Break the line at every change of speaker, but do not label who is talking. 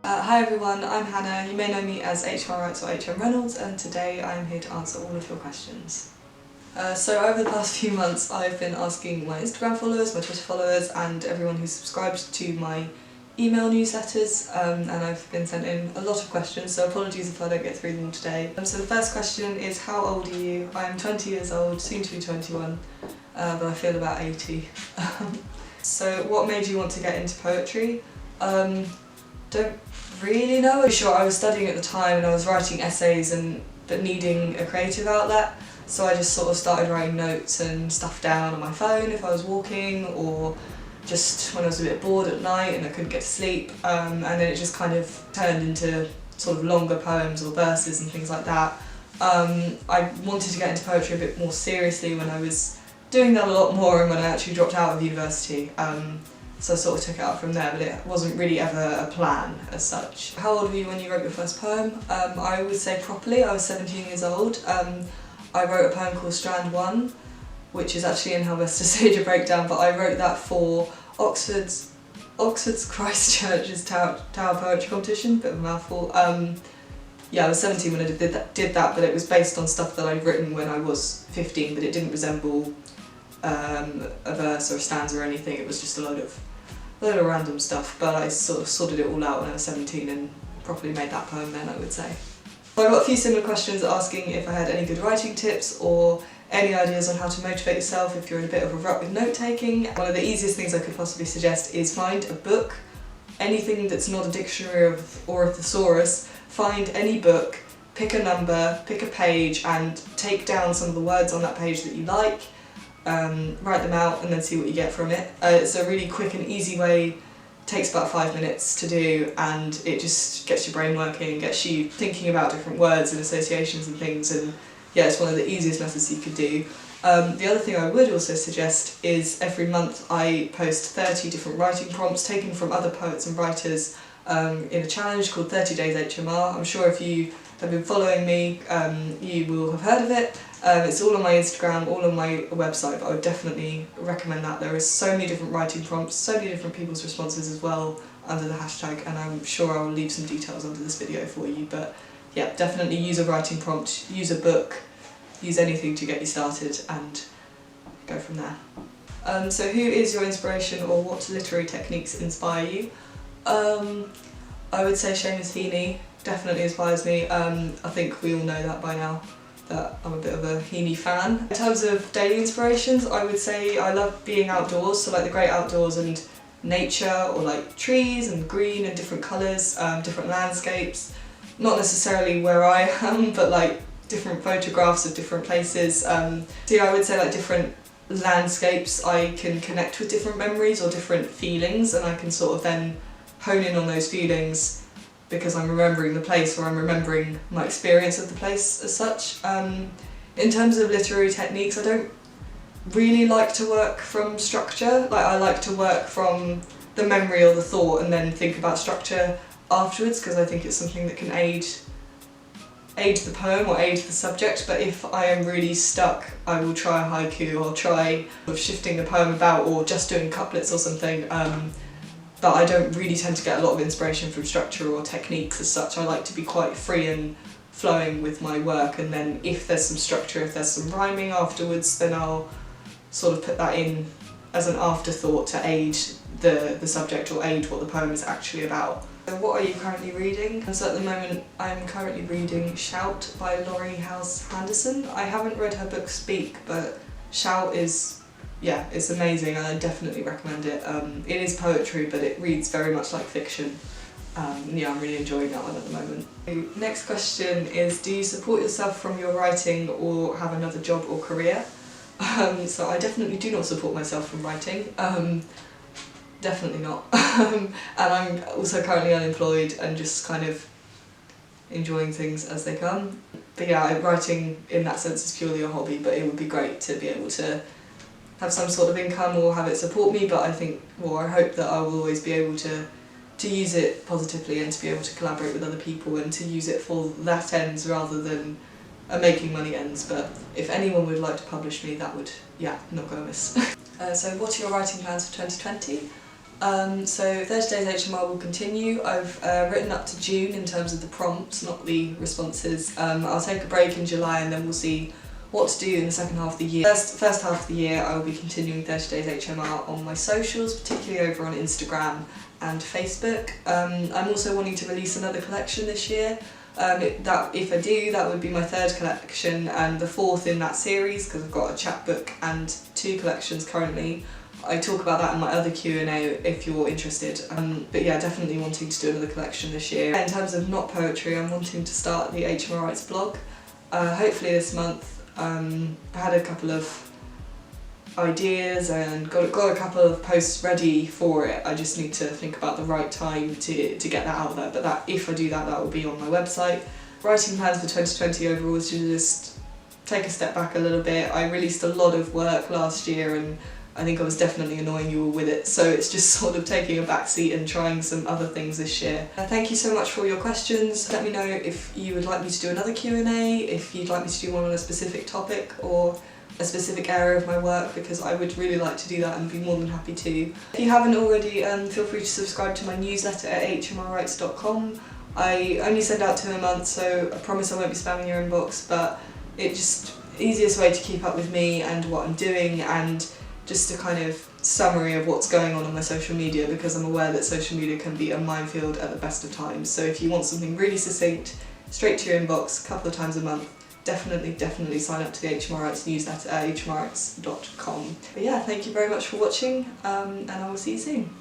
Hi everyone, I'm Hannah. You may know me as hmrwrites or hmreynolds, and today I'm here to answer all of your questions. So over the past few months I've been asking my Instagram followers, my Twitter followers and everyone who subscribed to my email newsletters, and I've been sent in a lot of questions, so apologies if I don't get through them all today. So the first question is, how old are you? I'm 20 years old, soon to be 21, but I feel about 80. So what made you want to get into poetry? Don't really know. I'm sure I was studying at the time and I was writing essays but needing a creative outlet, so I just sort of started writing notes and stuff down on my phone if I was walking, or just when I was a bit bored at night and I couldn't get to sleep, and then it just kind of turned into sort of longer poems or verses and things like that. I wanted to get into poetry a bit more seriously when I was doing that a lot more and when I actually dropped out of university. So I sort of took it up from there, but it wasn't really ever a plan as such. How old were you when you wrote your first poem? I would say properly I was 17 years old. I wrote a poem called Strand 1, which is actually in How Best to Stage a Breakdown, but I wrote that for Oxford's Christchurch's Tower Poetry Competition, bit of a mouthful. Yeah, I was 17 when I did that, but it was based on stuff that I'd written when I was 15, but it didn't resemble a verse or a stanza or anything. It was just a load of random stuff, but I sort of sorted it all out when I was 17 and properly made that poem then, I would say. I got a few similar questions asking if I had any good writing tips or any ideas on how to motivate yourself if you're in a bit of a rut with note-taking. One of the easiest things I could possibly suggest is find a book, anything that's not a dictionary or a thesaurus. Find any book, pick a number, pick a page and take down some of the words on that page that you like. Write them out and then see what you get from it. It's a really quick and easy way, takes about 5 minutes to do, and it just gets your brain working and gets you thinking about different words and associations and things, and yeah, it's one of the easiest methods you could do. The other thing I would also suggest is every month I post 30 different writing prompts taken from other poets and writers in a challenge called 30 Days HMR. I'm sure if you have been following me, you will have heard of it. It's all on my Instagram, all on my website, but I would definitely recommend that. There are so many different writing prompts, so many different people's responses as well under the hashtag, and I'm sure I will leave some details under this video for you. But yeah, definitely use a writing prompt, use a book, use anything to get you started and go from there. So who is your inspiration, or what literary techniques inspire you? I would say Seamus Heaney definitely inspires me. I think we all know that by now, that I'm a bit of a Heaney fan. In terms of daily inspirations, I would say I love being outdoors, so like the great outdoors and nature, or like trees and green and different colours, different landscapes. Not necessarily where I am, but like different photographs of different places. So yeah, I would say like different landscapes, I can connect with different memories or different feelings, and I can sort of then hone in on those feelings because I'm remembering the place, or I'm remembering my experience of the place as such. In terms of literary techniques, I don't really like to work from structure. Like, I like to work from the memory or the thought and then think about structure afterwards, because I think it's something that can aid the poem or aid the subject. But if I am really stuck, I will try a haiku or try shifting the poem about, or just doing couplets or something. But I don't really tend to get a lot of inspiration from structure or techniques as such. I like to be quite free and flowing with my work, and then if there's some structure, if there's some rhyming afterwards, then I'll sort of put that in as an afterthought to aid the subject or aid what the poem is actually about. So what are you currently reading? So at the moment I'm currently reading Shout by Laurie House Henderson. I haven't read her book Speak, but Shout is, yeah, it's amazing and I definitely recommend it. It is poetry, but it reads very much like fiction. Yeah, I'm really enjoying that one at the moment. Next question is, do you support yourself from your writing or have another job or career? So I definitely do not support myself from writing. Definitely not. And I'm also currently unemployed and just kind of enjoying things as they come. But yeah, writing in that sense is purely a hobby, but it would be great to be able to have some sort of income or have it support me, but I think, well, I hope that I will always be able to use it positively and to be able to collaborate with other people and to use it for that ends rather than making money ends. But if anyone would like to publish me, that would, yeah, not go amiss. So what are your writing plans for 2020? So 30 Days HMR will continue. I've written up to June in terms of the prompts, not the responses. I'll take a break in July and then we'll see what to do in the second half of the year. First half of the year I will be continuing 30 Days HMR on my socials, particularly over on Instagram and Facebook. I'm also wanting to release another collection this year. If I do, that would be my third collection and the fourth in that series, because I've got a chapbook and 2 collections currently. I talk about that in my other Q&A if you're interested. But yeah, definitely wanting to do another collection this year. In terms of not poetry, I'm wanting to start the hmrwrites blog. Hopefully this month. I had a couple of ideas and got a couple of posts ready for it. I just need to think about the right time to get that out there. But if I do that, that will be on my website. Writing plans for 2020 overall is to just take a step back a little bit. I released a lot of work last year and I think I was definitely annoying you all with it, so it's just sort of taking a back seat and trying some other things this year. Thank you so much for all your questions. Let me know if you would like me to do another Q&A, if you'd like me to do one on a specific topic or a specific area of my work, because I would really like to do that and be more than happy to. If you haven't already, feel free to subscribe to my newsletter at hmrwrites.com. I only send out 2 a month, so I promise I won't be spamming your inbox, but it's just the easiest way to keep up with me and what I'm doing, and just a kind of summary of what's going on my social media, because I'm aware that social media can be a minefield at the best of times. So if you want something really succinct, straight to your inbox, a couple of times a month, definitely sign up to the hmrwrites newsletter at hmrwrites.com. But yeah, thank you very much for watching, and I will see you soon.